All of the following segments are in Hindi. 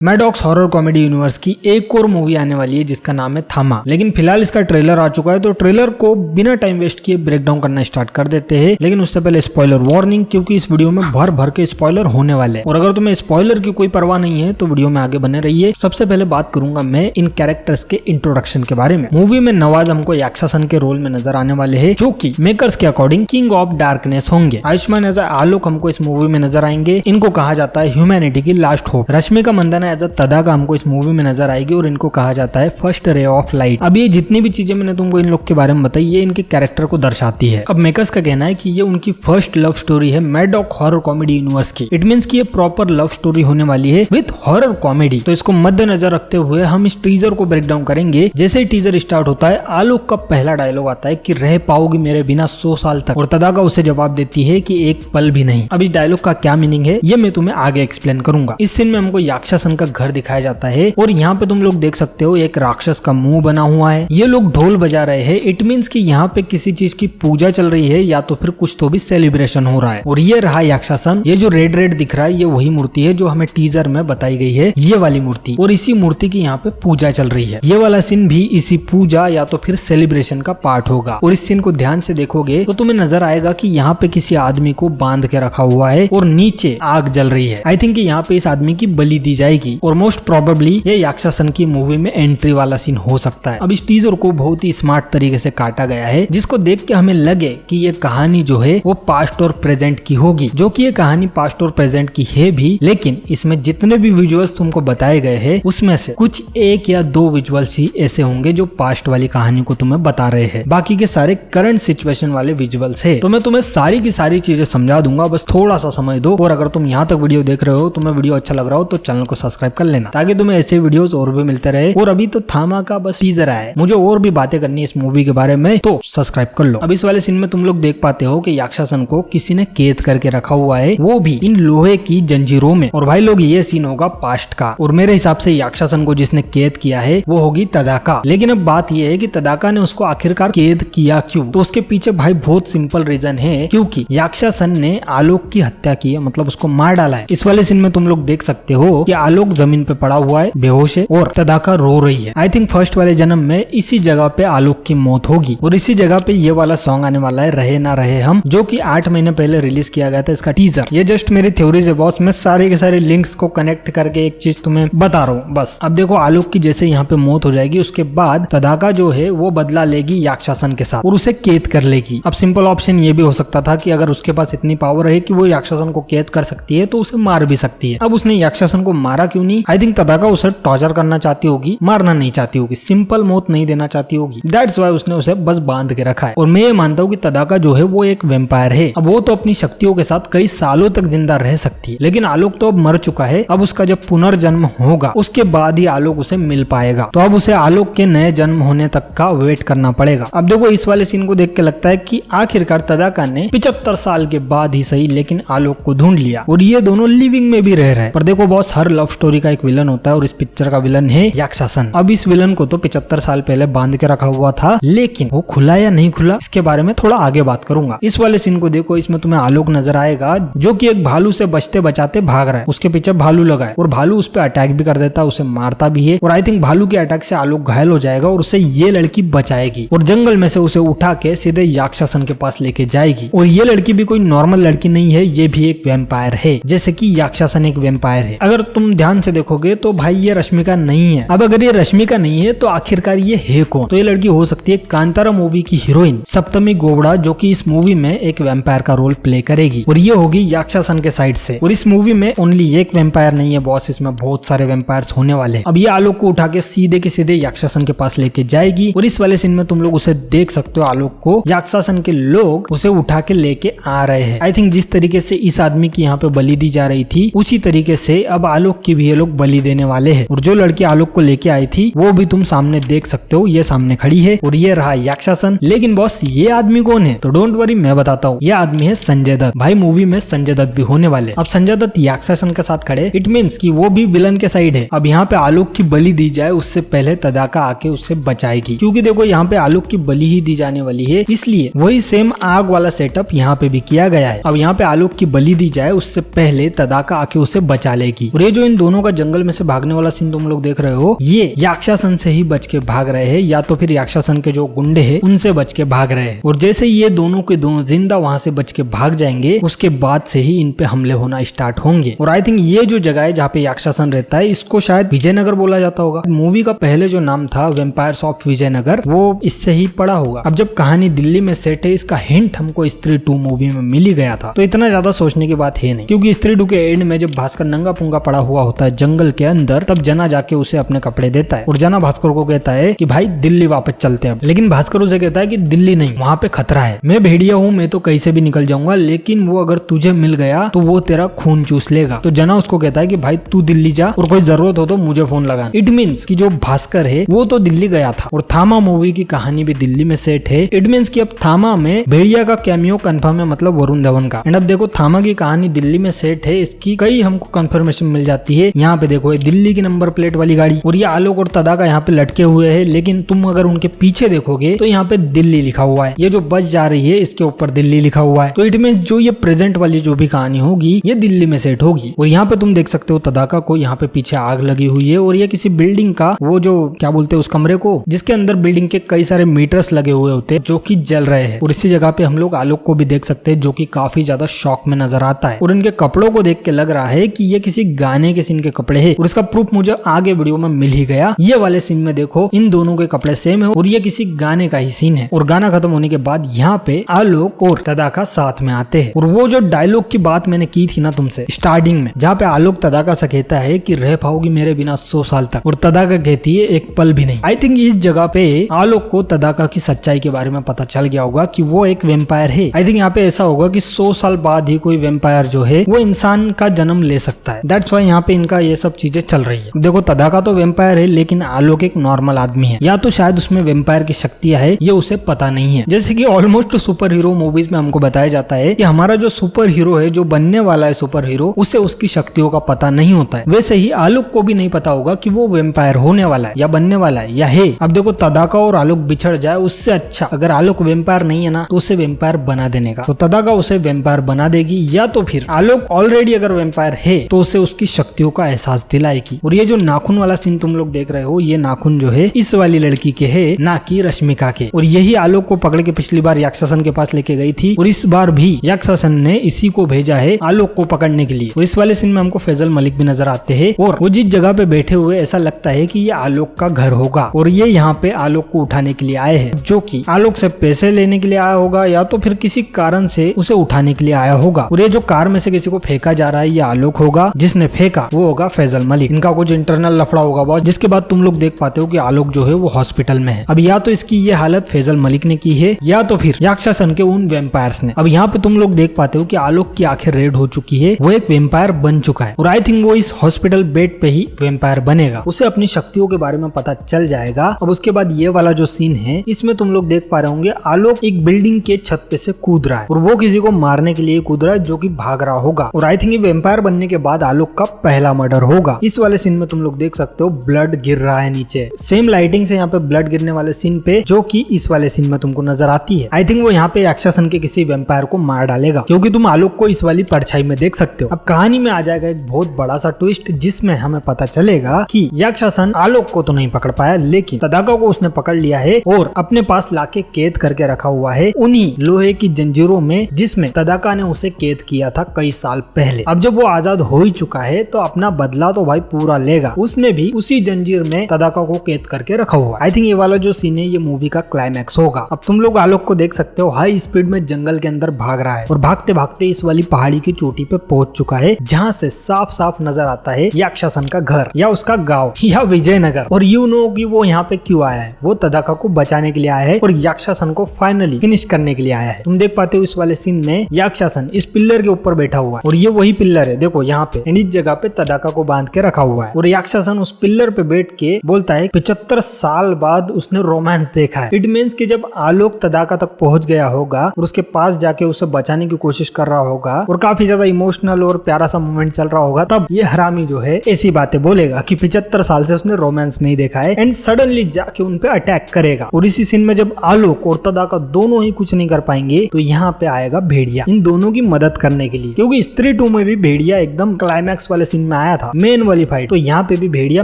मैडॉक्स हॉरर कॉमेडी यूनिवर्स की एक और मूवी आने वाली है जिसका नाम है थामा। लेकिन फिलहाल इसका ट्रेलर आ चुका है, तो ट्रेलर को बिना टाइम वेस्ट किए ब्रेक डाउन करना स्टार्ट कर देते हैं। लेकिन उससे पहले स्पॉइलर वार्निंग, क्योंकि इस वीडियो में भर भर के स्पॉइलर होने वाले हैं। और अगर तुम्हें स्पॉइलर की कोई परवाह नहीं है तो वीडियो में आगे बने रहिए। सबसे पहले बात करूंगा मैं इन कैरेक्टर्स के इंट्रोडक्शन के बारे में। मूवी में नवाज हमको याक्षासन के रोल में नजर आने वाले है, जो की मेकर्स के अकॉर्डिंग किंग ऑफ डार्कनेस होंगे। आयुष्मान एज आलोक हमको इस मूवी में नजर आएंगे। इनको कहा जाता है ह्यूमैनिटी की last hope. Rashmika Mandanna as Tadaka हमको इस मूवी में नजर आएगी और इनको कहा जाता है फर्स्ट रे ऑफ लाइट। अब ये जितनी भी चीजें मैंने तुमको इन लोग के बारे में बताई, ये इनके कैरेक्टर को दर्शाती है। अब मेकर्स का कहना है कि ये उनकी फर्स्ट लव स्टोरी है मैडॉक हॉरर कॉमेडी यूनिवर्स की। इट मींस कि ये प्रॉपर लव स्टोरी होने वाली है विद हॉरर कॉमेडी। तो इसको मद्देनजर रखते हुए हम इस टीजर को ब्रेक डाउन करेंगे। जैसे ही टीजर स्टार्ट होता है, आलोक का पहला डायलॉग आता है कि रह पाओगी मेरे बिना 100 साल तक, और तदाका उसे जवाब देती है कि एक पल भी नहीं। अब इस डायलॉग का क्या मीनिंग है ये मैं तुम्हें आगे एक्सप्लेन करूंगा। इस सीन में हमको याक्षासन का घर दिखाया जाता है और यहाँ पे तुम लोग देख सकते हो एक राक्षस का मुंह बना हुआ है। ये लोग ढोल बजा रहे हैं। इट मींस कि यहाँ पे किसी चीज की पूजा चल रही है या तो फिर कुछ तो भी सेलिब्रेशन हो रहा है। और ये रहा याक्षासन। ये जो रेड रेड दिख रहा है ये वही मूर्ति है जो हमें टीजर में बताई गई है, ये वाली मूर्ति। और इसी मूर्ति की यहाँ पे पूजा चल रही है। ये वाला सीन भी इसी पूजा या तो फिर सेलिब्रेशन का पार्ट होगा। और इस सीन को ध्यान से देखोगे तो तुम्हें नजर आएगा कि यहाँ पे किसी आदमी को बांध के रखा हुआ है और नीचे आग जल रही है। आई थिंक यहाँ पे इस आदमी की बलि दी जाएगी और मोस्ट प्रोबेबली ये याक्षासन की मूवी में एंट्री वाला सीन हो सकता है। अब इस टीजर को बहुत ही स्मार्ट तरीके से काटा गया है, जिसको देख के हमें लगे कि ये कहानी जो है वो पास्ट और प्रेजेंट की होगी, जो कि ये कहानी पास्ट और प्रेजेंट की है भी। लेकिन इसमें जितने भी विजुअल्स तुमको बताए गए हैं उसमें से कुछ एक या दो विजुअल्स ही ऐसे होंगे जो पास्ट वाली कहानी को तुम्हें बता रहे हैं। बाकी के सारे करंट सिचुएशन वाले विजुअल्स है। तो मैं तुम्हें सारी की सारी चीजें समझा दूंगा, बस थोड़ा सा समय दो। और अगर तुम यहाँ तक वीडियो देख रहे हो, तुम्हें वीडियो अच्छा लग रहा हो तो चैनल को सब्सक्राइब कर लेना, ताकि तुम्हें ऐसे वीडियोस और भी मिलते रहे। और अभी तो थामा का बस टीजर आया है, मुझे और भी बातें करनी है इस मूवी के बारे में, तो सब्सक्राइब कर लो। अब इस वाले सीन में तुम लोग देख पाते हो कि याक्षासन को किसी ने कैद करके रखा हुआ है, वो भी इन लोहे की जंजीरों में। और भाई लोग ये सीन होगा पास्ट का, और मेरे हिसाब से याक्षासन को जिसने कैद किया है वो होगी तदाका। लेकिन अब बात ये है कि तदाका ने उसको आखिरकार कैद किया क्यों? तो उसके पीछे भाई बहुत सिंपल रीजन है, क्योंकि याक्षासन ने आलोक की हत्या की है, मतलब उसको मार डाला है। इस वाले सीन में तुम लोग देख सकते हो कि आलोक जमीन पे पड़ा हुआ है बेहोश है और तदाका रो रही है। आई थिंक फर्स्ट वाले जन्म में इसी जगह पे आलोक की मौत होगी और इसी जगह पे ये वाला सॉन्ग आने वाला है, रहे ना रहे हम, जो कि 8 महीने पहले रिलीज किया गया था इसका टीजर। ये जस्ट मेरी थ्योरीज है बॉस, मैं सारे के सारे लिंक्स को कनेक्ट करके एक चीज तुम्हें बता रहा हूँ बस। अब देखो आलोक की जैसे यहाँ पे मौत हो जाएगी, उसके बाद तदाका जो है वो बदला लेगी याक्षासन के साथ और उसे कैद कर लेगी। अब सिंपल ऑप्शन ये भी हो सकता था कि अगर उसके पास इतनी पावर है कि वो याक्षासन को कैद कर सकती है तो उसे मार भी सकती है। अब उसने याक्षासन को मारा क्यों नहीं? आई थिंक तदाका उसे टॉर्चर करना चाहती होगी, मारना नहीं चाहती होगी, सिंपल मौत नहीं देना चाहती होगी। दैट्स व्हाई उसने उसे बस बांध के रखा है। और मैं ये मानता हूँ कि तदाका जो है वो एक वेम्पायर है। अब वो तो अपनी शक्तियों के साथ कई सालों तक जिंदा रह सकती है, लेकिन आलोक तो अब मर चुका है। अब उसका जब पुनर्जन्म होगा उसके बाद ही आलोक उसे मिल पाएगा। तो अब उसे आलोक के नए जन्म होने तक का वेट करना पड़ेगा। अब देखो इस वाले सीन को देख के लगता है कि आखिरकार तदाका ने 75 साल के बाद ही सही लेकिन आलोक को ढूंढ लिया और ये दोनों लिविंग में भी रह रहे हैं। पर देखो बॉस, हर लव स्टोरी का एक विलन होता है और इस पिक्चर का विलन है याक्षासन। अब इस विलन को तो 75 साल पहले बांध के रखा हुआ था, लेकिन वो खुला या नहीं खुला इसके बारे में थोड़ा आगे बात करूंगा। इस वाले सीन को देखो, इसमें तुम्हें आलोक नजर आएगा जो कि एक भालू से बचते बचाते भाग रहा है। उसके पीछे भालू लगा है और भालू उस पर अटैक भी कर देता है, उसे मारता भी है। और आई थिंक भालू के अटैक से आलोक घायल हो जाएगा और उसे ये लड़की बचाएगी और जंगल में से उसे उठा के सीधे याक्षासन के पास लेके जाएगी। और ये लड़की भी कोई नॉर्मल लड़की नहीं है, ये भी एक वेम्पायर है, जैसे कि याक्षासन एक वेम्पायर है। अगर तुम ध्यान से देखोगे तो भाई ये रश्मिका नहीं है। अब अगर ये रश्मिका नहीं है तो आखिरकार ये है कौन? तो ये लड़की हो सकती है कांतारा मूवी की हीरोइन सप्तमी गोवड़ा, जो कि इस मूवी में एक वेम्पायर का रोल प्ले करेगी और ये होगी याक्षासन के साइड से। और इस मूवी में ओनली एक वेम्पायर नहीं है बॉस, इसमें बहुत सारे वेम्पायर्स होने वाले हैं। अब ये आलोक को उठा के सीधे के सीधे याक्षासन के पास लेके जाएगी और इस वाले सीन में तुम लोग उसे देख सकते हो, आलोक को याक्षासन के लोग उसे उठा के लेके आ रहे हैं। आई थिंक जिस तरीके से इस आदमी की यहाँ पे बलि दी जा रही थी उसी तरीके से अब आलोक की भी ये लोग बलि देने वाले हैं। और जो लड़की आलोक को लेके आई थी वो भी तुम सामने देख सकते हो, ये सामने खड़ी है और ये रहा याक्षासन। लेकिन बॉस ये आदमी कौन है? तो डोंट वरी, मैं बताता हूँ। ये आदमी है संजय दत्त। भाई मूवी में संजय दत्त भी होने वाले। अब संजय दत्त याक्षासन के साथ खड़े, इट मीन्स कि वो भी विलन के साइड है। अब यहाँ पे आलोक की बलि दी जाए उससे पहले तदाका आके उससे बचाएगी, क्योंकि देखो यहाँ पे आलोक की बलि ही दी जाने वाली है, इसलिए वही सेम आग वाला सेटअप यहाँ पे भी किया गया है। अब यहाँ पे आलोक की बलि दी जाए उससे पहले तदाका आके उसे बचा लेगी। और ये जो इन दोनों दोनों का जंगल में से भागने वाला सीन तुम लोग देख रहे हो, ये याक्षासन से ही बच के भाग रहे हैं या तो फिर याक्षासन के जो गुंडे हैं उनसे बच के भाग रहे हैं। और जैसे ये दोनों के दोनों जिंदा वहां से बच के भाग जाएंगे उसके बाद से ही इन पे हमले होना स्टार्ट होंगे। और आई थिंक ये जो जगह है जहाँ पे याक्षासन रहता है इसको शायद विजयनगर बोला जाता होगा। मूवी का पहले जो नाम था वेम्पायर्स ऑफ विजयनगर वो इससे ही पड़ा होगा। अब जब कहानी दिल्ली में सेट है इसका हिंट हमको स्त्री 2 मूवी में मिल ही गया था, तो इतना ज्यादा सोचने की बात है नहीं, क्योंकि स्त्री 2 के एंड में जब भास्कर नंगा पुंगा पड़ा हुआ होता है जंगल के अंदर, तब जना जाके उसे अपने कपड़े देता है और जना भास्कर को कहता है कि भाई दिल्ली वापस चलते हैं। लेकिन भास्कर उसे कहता है कि दिल्ली नहीं, वहाँ पे खतरा है, मैं भेड़िया हूँ, मैं तो कहीं से भी निकल जाऊंगा, लेकिन वो अगर तुझे मिल गया तो वो तेरा खून चूस लेगा। तो जना उसको कहता है कि भाई तू दिल्ली जा और कोई जरूरत हो तो मुझे फोन लगा। इट मीन्स कि जो भास्कर है वो तो दिल्ली गया था और थामा मूवी की कहानी भी दिल्ली में सेट है। इट मीन्स कि अब थामा में भेड़िया का कैमियो कंफर्म है, मतलब वरुण धवन का। एंड अब देखो थामा की कहानी दिल्ली में सेट है, इसकी कई हमको कंफर्मेशन मिल जाती है। यहाँ पे देखो ये दिल्ली की नंबर प्लेट वाली गाड़ी और ये आलोक और तदाका यहाँ पे लटके हुए है, लेकिन तुम अगर उनके पीछे देखोगे तो यहाँ पे दिल्ली लिखा हुआ है। ये जो बस जा रही है इसके ऊपर दिल्ली लिखा हुआ है। तो इट मीन्स जो ये प्रेजेंट वाली जो भी कहानी होगी ये दिल्ली में सेट होगी। और यहाँ पे तुम देख सकते हो तदाका को यहाँ पे पीछे आग लगी हुई है और ये किसी बिल्डिंग का वो जो क्या बोलते हैं उस कमरे को जिसके अंदर बिल्डिंग के कई सारे मीटर्स लगे हुए होते हैं जो कि जल रहे हैं। और इसी जगह पे हम लोग आलोक को भी देख सकते हैं जो कि काफी ज्यादा शॉक में नजर आता है और इनके कपड़ों को देख के लग रहा है कि ये किसी गाने के सीन के कपड़े हैं। और इसका प्रूफ मुझे आगे वीडियो में मिल ही गया। ये वाले सीन में देखो इन दोनों के कपड़े सेम है और ये किसी गाने का ही सीन है। और गाना खत्म होने के बाद यहाँ पे आलोक और तदाका साथ में आते हैं। और वो जो डायलॉग की बात मैंने की थी ना तुमसे स्टार्टिंग में, जहाँ पे आलोक तदाका से कहता है कि रह पाओगी मेरे बिना 100 साल तक, और तदाका कहती है एक पल भी नहीं। आई थिंक इस जगह पे आलोक को तदाका की सच्चाई के बारे में पता चल गया होगा कि वो एक वेम्पायर है। आई थिंक यहाँ पे ऐसा होगा कि 100 साल बाद ही कोई वेम्पायर जो है वो इंसान का जन्म ले सकता है। दैट्स व्हाई यहाँ पे इनका ये सब चीजें चल रही है। देखो तदाका तो वेम्पायर है लेकिन आलोक एक नॉर्मल आदमी है, या तो शायद उसमें वेम्पायर की शक्तियां है ये उसे पता नहीं है। जैसे कि ऑलमोस्ट सुपर हीरो मूवीज में हमको बताया जाता है कि हमारा जो सुपर हीरो है, जो बनने वाला है सुपर हीरो, उसे उसकी शक्तियों का पता नहीं होता है। वैसे ही आलोक को भी नहीं पता होगा कि वो वेम्पायर होने वाला है या बनने वाला है या है। अब देखो तदाका और आलोक बिछड़ जाए उससे अच्छा अगर आलोक वेम्पायर नहीं है ना तो उसे वेम्पायर बना देने का। तो तदाका उसे वेम्पायर बना देगी, या तो फिर आलोक ऑलरेडी अगर वेम्पायर है तो उसे उसकी शक्तियों का एहसास दिलाएगी। और ये जो नाखून वाला सीन तुम लोग देख रहे हो, ये नाखून जो है इस वाली लड़की के है, ना कि रश्मिका के। और यही आलोक को पकड़ के पिछली बार याक्षासन के पास लेके गई थी और इस बार भी याक्षासन ने इसी को भेजा है आलोक को पकड़ने के लिए। और इस वाले सीन में हमको फैजल मलिक भी नजर आते हैं और वो जिस जगह पे बैठे हुए ऐसा लगता है कि ये आलोक का घर होगा और ये यहाँ पे आलोक को उठाने के लिए आए हैं, जो कि आलोक से पैसे लेने के लिए आया होगा या तो फिर किसी कारण से उसे उठाने के लिए आया होगा। और ये जो कार में से किसी को फेंका जा रहा है ये आलोक होगा, जिसने फेंका वो होगा फैजल मलिक। इनका कुछ इंटरनल लफड़ा होगा बहुत, जिसके बाद तुम लोग देख पाते हो कि आलोक जो है वो हॉस्पिटल में है। अब या तो इसकी ये हालत फैजल मलिक ने की है या तो फिर याक्षासन के उन वेम्पायर्स ने। अब यहाँ पे तुम लोग देख पाते हो कि आलोक की आंखें रेड हो चुकी है, वो एक वेम्पायर बन चुका है और आई थिंक वो इस हॉस्पिटल बेड पे ही वेम्पायर बनेगा। उसे अपनी शक्तियों के बारे में पता चल जाएगा। अब उसके बाद ये वाला जो सीन है इसमें तुम लोग देख पा रहे होंगे आलोक एक बिल्डिंग के छत पे से कूद रहा है और वो किसी को मारने के लिए कूद रहा है जो कि भाग रहा होगा। और आई थिंक ये वेम्पायर बनने के बाद आलोक का पहला मर्डर होगा। इस वाले सीन में तुम लोग देख सकते हो ब्लड गिर रहा है नीचे, सेम लाइटिंग से यहाँ पे ब्लड गिरने वाले सीन पे जो कि इस वाले सीन में तुमको नजर आती है। आई थिंक वो यहाँ पे याक्षासन के किसी वेम्पायर को मार डालेगा, क्योंकि तुम आलोक को इस वाली परछाई में देख सकते हो। अब कहानी में आ जाएगा एक बहुत बड़ा सा ट्विस्ट, जिसमें हमें पता चलेगा कि याक्षासन आलोक को तो नहीं पकड़ पाया लेकिन तदाका को उसने पकड़ लिया है और अपने पास लाके कैद करके रखा हुआ है उन्हीं लोहे की जंजीरों में जिसमें तदाका ने उसे कैद किया था कई साल पहले। अब जब वो आजाद हो ही चुका है तो अपना बदला तो भाई पूरा लेगा। उसने भी उसी जंजीर में तदाका को कैद करके रखा हुआ। आई थिंक ये वाला जो सीन है ये मूवी का क्लाइमैक्स होगा। अब तुम लोग आलोक को देख सकते हो हाई स्पीड में जंगल के अंदर भाग रहा है और भागते भागते इस वाली पहाड़ी की चोटी पे पहुंच चुका है, जहाँ से साफ साफ नजर आता है याक्षासन का घर या उसका गाँव या विजयनगर। और यू नो कि वो यहाँ पे क्यों आया है, वो तदाका को बचाने के लिए आया है और याक्षासन को फाइनली फिनिश करने के लिए आया है। तुम देख पाते हो इस वाले सीन में याक्षासन इस पिल्लर के ऊपर बैठा हुआ है और ये वही पिल्लर है, देखो यहाँ पे इस जगह पे तदाका को बांध के रखा हुआ है और याक्षासन उस पिल्लर पे बैठ के बोलता है 75 साल बाद उसने रोमांस देखा है। इट मीन्स कि जब आलोक तदाका तक पहुंच गया होगा और उसके पास जाके उसे बचाने की कोशिश कर रहा होगा और काफी ज्यादा इमोशनल और प्यारा सा मोमेंट चल रहा होगा, तब ये हरामी जो है ऐसी बातें बोलेगा कि 75 साल से उसने रोमांस नहीं देखा है एंड सडनली जाके उन पे अटैक करेगा। और इसी सीन में जब आलोक और तदाका दोनों ही कुछ नहीं कर पाएंगे तो यहाँ पे आएगा भेड़िया इन दोनों की मदद करने के लिए, क्योंकि स्त्री 2 में भी भेड़िया एकदम क्लाइमैक्स वाले सीन में आया था मेन वाली फाइट, तो यहाँ पे भी भेड़िया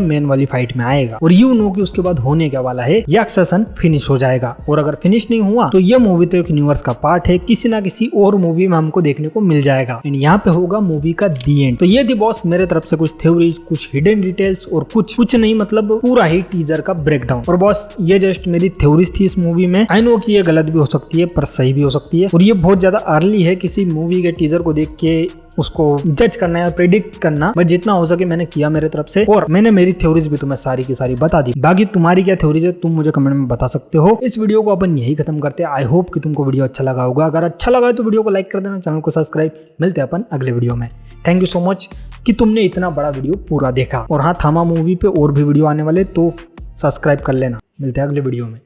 मेन वाली फाइट में आएगा और यू नो कि उसके बाद होने क्या वाला है, यह सेशन फिनिश हो जाएगा। और अगर फिनिश नहीं हुआ तो यह मूवी तो एक यूनिवर्स का पार्ट है, किसी ना किसी और मूवी में हमको देखने को मिल जाएगा एंड यहाँ पे होगा मूवी का दी एंड। तो ये थी बॉस मेरे तरफ से कुछ थ्योरीज, कुछ हिडन डिटेल्स और कुछ नहीं, मतलब पूरा ही टीजर का ब्रेकडाउन। और बॉस ये जस्ट मेरी थ्योरीज थी इस मूवी में। आई नो कि ये गलत भी हो सकती है पर सही भी हो सकती है, और ये बहुत ज्यादा अर्ली है किसी मूवी के टीजर को देख के उसको जज करना या प्रेडिक्ट करना, बट जितना हो सके मैंने किया मेरे तरफ से, और मैंने मेरी थ्योरीज भी तुम्हें सारी की सारी बता दी। बाकी तुम्हारी क्या थ्योरीज है तुम मुझे कमेंट में बता सकते हो। इस वीडियो को अपन यही खत्म करते हैं। आई होप कि तुमको वीडियो अच्छा लगा होगा। अगर अच्छा लगा है तो वीडियो को लाइक कर देना, चैनल को सब्सक्राइब। मिलते हैं अपन अगले वीडियो में। थैंक यू सो मच कि तुमने इतना बड़ा वीडियो पूरा देखा। और हाँ, थामा मूवी पे और भी वीडियो आने वाले, तो सब्सक्राइब कर लेना। मिलते हैं अगले वीडियो में।